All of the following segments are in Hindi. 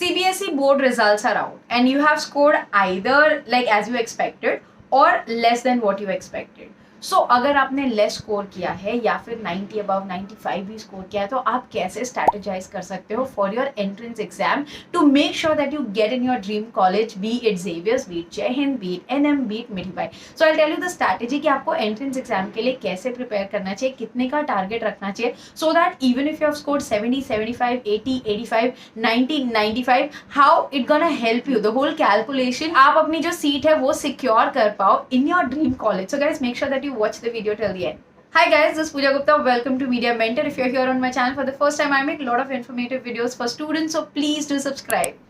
CBSE board results are out and you have scored either like as you expected or less than what you expected. So अगर आपने लेस स्कोर किया है या फिर 90 अबव 95 भी स्कोर किया है तो आप कैसे स्ट्रैटेजाइज कर सकते हो for your entrance exam to make sure that you get in your dream college, be it Xavier's, be it Jai Hind, be it NM, be it Mithibai. So I tell you the strategy कि आपको एंट्रेंस एग्जाम के लिए कैसे प्रिपेयर करना चाहिए, कितने का टारगेट रखना चाहिए, so that even if you have scored 70, 75, 80, 85, 90, 95, how it gonna help you the whole calculation, आप अपनी जो सीट है वो सिक्योर कर पाओ in your dream college. So guys make sure that you watch the video till the end. Hi guys, this is Pooja Gupta. Welcome to Media Mentor. If you're here on my channel for the first time, I make a lot of informative videos for students, so please do subscribe.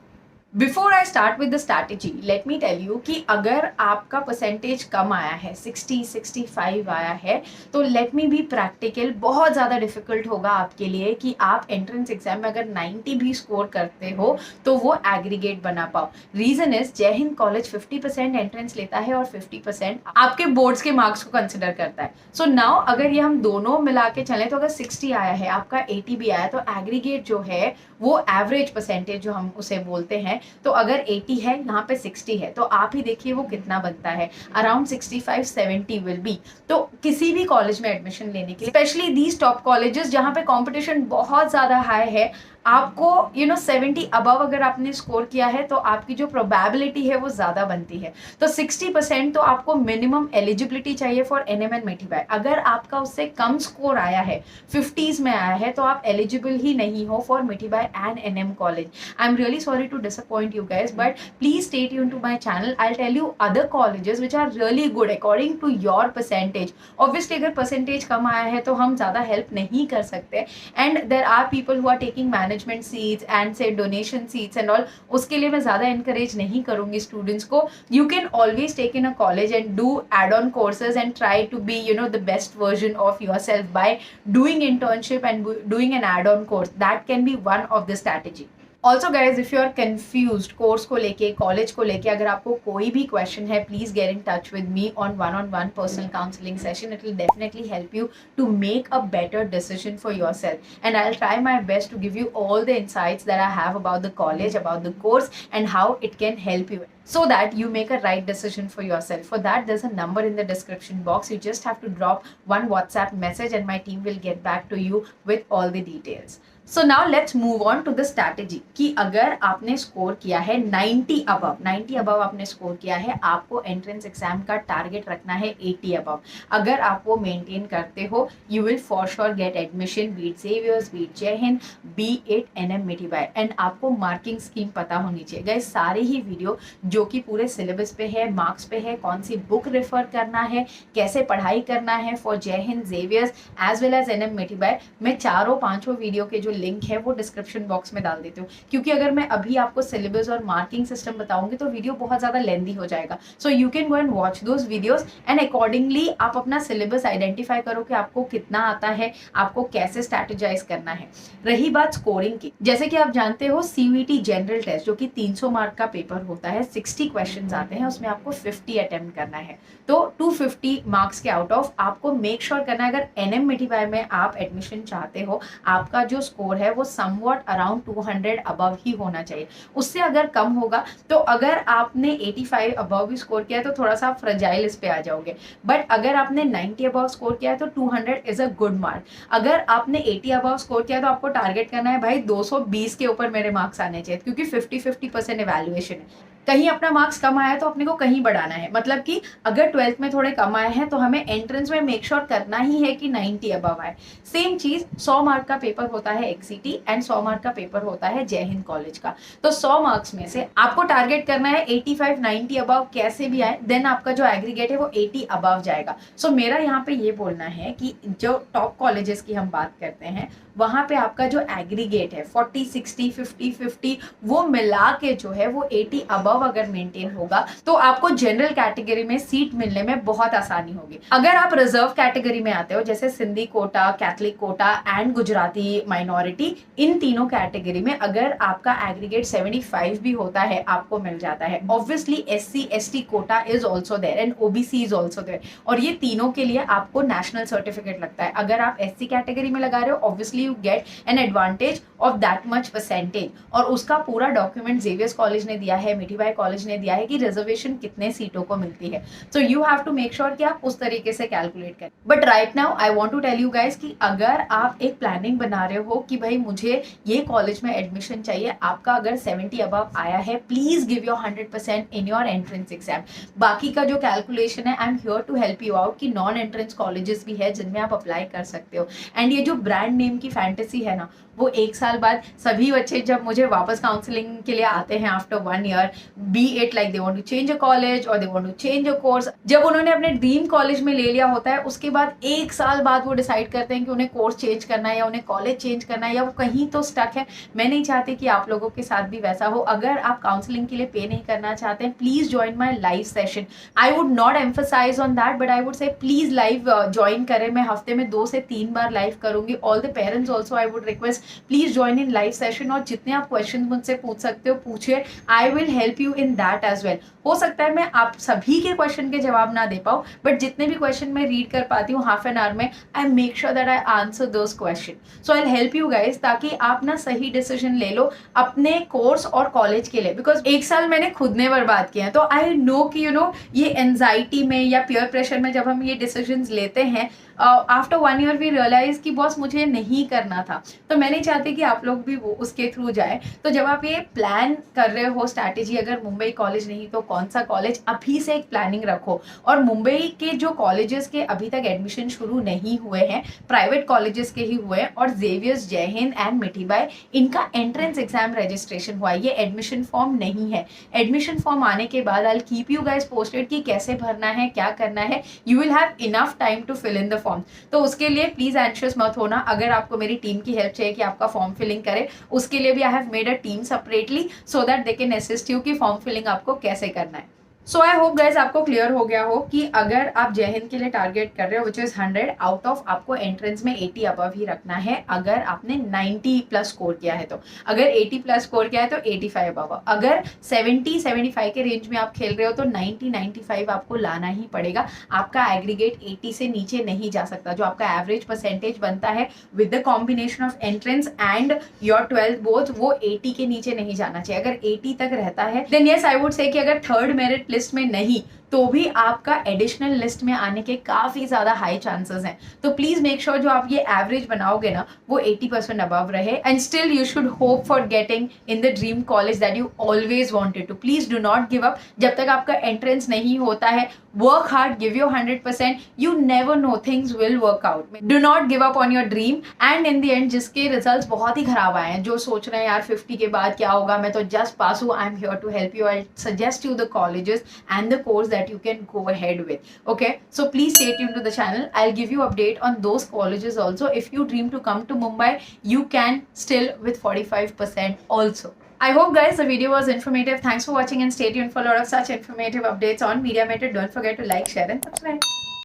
Before I start with the strategy let me tell you कि अगर आपका परसेंटेज कम आया है, 60, 65 आया है, तो लेट मी बी प्रैक्टिकल, बहुत ज़्यादा डिफिकल्ट होगा आपके लिए कि आप एंट्रेंस एग्जाम में अगर 90 भी स्कोर करते हो तो वो एग्रीगेट बना पाओ. रीजन इज जय हिंद कॉलेज 50% एंट्रेंस लेता है और 50% आपके बोर्ड्स के मार्क्स को कंसिडर करता है. सो नाउ अगर ये हम दोनों मिला के चलें तो अगर 60 आया है, आपका 80 भी आया, तो एग्रीगेट जो है वो एवरेज परसेंटेज जो हम उसे बोलते हैं, तो अगर 80 है, यहाँ पे 60 है, तो आप ही देखिए वो कितना बनता है, अराउंड 65-70 विल बी. तो किसी भी कॉलेज में एडमिशन लेने के लिए, स्पेशली दीज टॉप कॉलेजेस जहाँ पे कंपटीशन बहुत ज़्यादा हाई है, आपको 70 अबव अगर आपने स्कोर किया है तो आपकी जो प्रोबेबिलिटी है वो ज़्यादा बनती है. तो 60% तो आपको मिनिमम एलिजिबिलिटी चाहिए फॉर NM एंड मिठी भाई. अगर आपका उससे कम स्कोर आया है, 50s में आया है, तो आप एलिजिबल ही नहीं हो for Mithibai and NM college. I am really sorry to disappoint you guys, but please stay tuned to my channel. I'll tell you other colleges which are really good according to your percentage. Obviously अगर percentage कम आया है तो हम ज़्यादा help नहीं कर सकते, and there are people who are taking management seats and say donation seats and all. उसके लिए मैं ज़्यादा encourage नहीं करूँगी students को. You can always take in a college and do add-on courses and try to be the best version of yourself by doing internship and doing an add-on course. That can be one of the strategy. Also guys if you are confuse course को लेके, कॉलेज को लेके, अगर आपको कोई भी क्वेश्चन है, please get in touch with me on one-on-one personal counselling session. It will definitely help you to make a better decision for yourself, and I will try my best to give you all the insights that I have about the college, about the course, and how it can help you so that you make a right decision for yourself. For that, there's a number in the description box. You just have to drop one WhatsApp message and my team will get back to you with all the details. So now let's move on to the strategy कि अगर आपने स्कोर किया है 90 अबव आपने स्कोर किया है, आपको एंट्रेंस एग्जाम का टारगेट रखना है 80 अबव. अगर आप वो मेंटेन करते हो, you will for sure get admission, B it Xavier's, be it Jai Hind, be it NM Mithibai. And आपको मार्किंग स्कीम पता होनी चाहिए गाइस. सारे ही वीडियो जो कि पूरे सिलेबस पे है, मार्क्स पे है, कौन सी बुक रेफर करना है, कैसे पढ़ाई करना है for Jai Hind, Xavier's as well as NM मिठी भाई, मैं चारों पांचों वीडियो के जो लिंक है वो डिस्क्रिप्शन बॉक्स में डाल देती हूँ, क्योंकि अगर मैं अभी आपको सिलेबस और मार्किंग सिस्टम बताऊंगी तो वीडियो बहुत ज़्यादा लेंदी हो जाएगा. So you can go and watch those videos and accordingly आप अपना सिलेबस आइडेंटिफाई करो कि आपको कितना आता है, आपको कैसे स्ट्रैटेजाइज करना है. रही बात स्कोरिंग की, जैसे कि आप जानते हो CUET जनरल टेस्ट जो कि 300 मार्क का पेपर होता है, 60 क्वेश्चन आते हैं, उसमें आपको 50 अटेम्प्ट करना है. तो 250 मार्क्स के आउट ऑफ आपको मेक श्योर करना है, अगर NM मिठी भाई में आप एडमिशन चाहते हो, आपका जो स्कोर है वो समवॉट अराउंड 200 अबव ही होना चाहिए. उससे अगर कम होगा तो अगर आपने 85 अबव भी स्कोर किया है तो थोड़ा सा फ्रजाइल इस पे आ जाओगे, बट अगर आपने 90 अबव स्कोर किया है तो 200 इज अ गुड मार्क. अगर आपने 80 अबव स्कोर किया है तो आपको टारगेट करना है भाई 220 के ऊपर मेरे मार्क्स आने चाहिए, क्योंकि 50-50% इवैल्यूएशन है. कहीं अपना मार्क्स कम आया तो अपने को कहीं बढ़ाना है, मतलब कि अगर 12th में थोड़े कम आए हैं तो हमें एंट्रेंस में मेक श्योर करना ही है कि 90 अबव आए. सेम चीज 100 मार्क का पेपर होता है XCT एंड 100 मार्क का पेपर होता है जय हिंद कॉलेज का. तो 100 मार्क्स में से आपको टारगेट करना है 85-90 अबव, कैसे भी आए, देन आपका जो एग्रीगेट है वो 80 अबव जाएगा. सो मेरा यहाँ पे ये बोलना है कि जो टॉप कॉलेजेस की हम बात करते हैं वहाँ पे आपका जो एग्रीगेट है 40, 60, 50, 50 वो मिला के जो है वो 80 अबव अबव अगर मेंटेन होगा तो आपको जनरल कैटेगरी में सीट मिलने में बहुत आसानी होगी। अगर आप रिजर्व कैटेगरी में आते हो, जैसे Sindhi quota, Catholic quota and Gujarati minority, इन तीनों कैटेगरी में अगर आपका एग्रीगेट 75 भी होता है आपको मिल जाता है। Obviously SC ST quota is also there and OBC is also there, और ये तीनों के लिए आपको नेशनल सर्टिफिकेट लगता है। अगर आप SC कैटेगरी में लगा रहे हो, obviously you get an advantage of that much percentage, और उसका पूरा डॉक्यूमेंट जेवियर्स कॉलेज ने दिया है, मिठीबाई कॉलेज ने दिया है कि रिजर्वेशन कितने सीटों को मिलती है। So you have to make sure कि आप उस तरीके से कैलकुलेट करें। But right now I want to tell you guys कि अगर आप एक प्लानिंग बना रहे हो कि भाई मुझे ये कॉलेज में एडमिशन चाहिए, आपका अगर 70 अबव आया है, please give your 100% in your entrance exam. बाकी का जो कैलकुलेशन है, I am here to help you out कि नॉन एंट्रेंस कॉलेजेस भी है जिनमें आप अप्लाई कर सकते हो। एंड ये जो ब्रांड नेम की फैंटेसी है ना, वो 1 साल बाद सभी बच्चे जब मुझे वापस काउंसलिंग के लिए आते हैं after 1 year, be it like they want to change a college और they want to change a course, जब उन्होंने अपने ड्रीम कॉलेज में ले लिया होता है, उसके बाद 1 साल बाद वो डिसाइड करते हैं कि उन्हें कोर्स चेंज करना है या उन्हें कॉलेज चेंज करना है, या वो कहीं तो स्टक है। मैं नहीं चाहती कि आप लोगों के साथ भी वैसा हो। अगर आप काउंसलिंग के लिए पे नहीं करना चाहते हैं, please join my live session. I would not emphasise on that, but I would say please live join करें। मैं हफ्ते में 2 से 3 बार लाइव करूंगी। All the parents also I would request, please join in live session, और जितने आप क्वेश्चन मुझसे पूछ सकते हो पूछिए। I will help you in that as well. हो सकता है मैं आप सभी के क्वेश्चन के जवाब ना दे पाऊँ, बट जितने भी क्वेश्चन मैं रीड कर पाती हूँ हाफ एन आवर में, I make sure that I answer those question. So I help you guys, ताकि आप ना सही डिसीजन ले लो अपने कोर्स और कॉलेज के लिए। बिकॉज 1 साल मैंने खुद ने बर्बाद किया है, तो आई नो कि ये एंजाइटी में या पीयर प्रेशर में जब हम ये डिसीजन लेते हैं, आफ्टर 1 ईयर वी रियलाइज कि बॉस मुझे नहीं करना था। तो मैं नहीं चाहती कि आप लोग भी वो उसके थ्रू जाए। तो जब आप ये प्लान कर रहे हो स्ट्रैटेजी, अगर मुंबई कॉलेज नहीं तो कौन सा कॉलेज, अभी से एक प्लानिंग रखो। और मुंबई के जो कॉलेजेस के अभी तक एडमिशन शुरू नहीं हुए हैं, प्राइवेट कॉलेजेस के ही हुए हैं, और जेवियर्स, जय हिंद एंड मिठीबाई, इनका एंट्रेंस एग्जाम रजिस्ट्रेशन हुआ है, ये एडमिशन फॉर्म नहीं है। एडमिशन फॉर्म आने के बाद I will keep you guys posted कि कैसे भरना है, क्या करना है। You will have enough time to fill in the form. तो उसके लिए प्लीज एंशियस मत होना। अगर आपको मेरी टीम की हेल्प चाहिए कि आपका फॉर्म फिलिंग करे, उसके लिए भी I have made a team separately so that they can assist you कि फॉर्म फिलिंग आपको कैसे करना है। सो आई होप गाइज आपको क्लियर हो गया हो कि अगर आप जय हिंद के लिए टारगेट कर रहे हो विच इज 100 आउट ऑफ, आपको एंट्रेंस में 80 अबव ही रखना है। अगर आपने 90 प्लस स्कोर किया है तो, अगर 80 प्लस स्कोर किया है तो 85 अबव, अगर 70-75 के रेंज में आप खेल रहे हो तो 90-95 आपको लाना ही पड़ेगा। आपका एग्रीगेट 80 से नीचे नहीं जा सकता। जो आपका एवरेज परसेंटेज बनता है with the combination of entrance and your 12th both, वो 80 के नीचे नहीं जाना चाहिए। अगर 80 तक रहता है देन यस आई वुड से कि अगर थर्ड मेरिट लिस्ट में नहीं तो भी आपका एडिशनल लिस्ट में आने के काफी ज्यादा हाई चांसेस हैं। तो प्लीज मेक श्योर जो आप ये एवरेज बनाओगे ना वो 80% अबव रहे, and still you should hope for getting in the dream college that you always wanted to. Please do not give up जब तक आपका एंट्रेंस नहीं होता है। Work hard, give your 100%, you never know, things will work out. Do not give up on your dream. And in the end जिसके रिजल्ट्स बहुत ही खराब आए हैं, जो सोच रहे हैं यार 50 के बाद क्या होगा, मैं तो जस्ट पास हूँ, I am here to help you. I'll suggest you the colleges and the course that you can go ahead with. Okay, so please stay tuned to the channel. I'll give you update on those colleges also. If you dream to come to Mumbai, you can still with 45% also. I hope guys the video was informative. Thanks for watching and stay tuned for a lot of such informative updates on Media Meter. Don't forget to like, share and subscribe.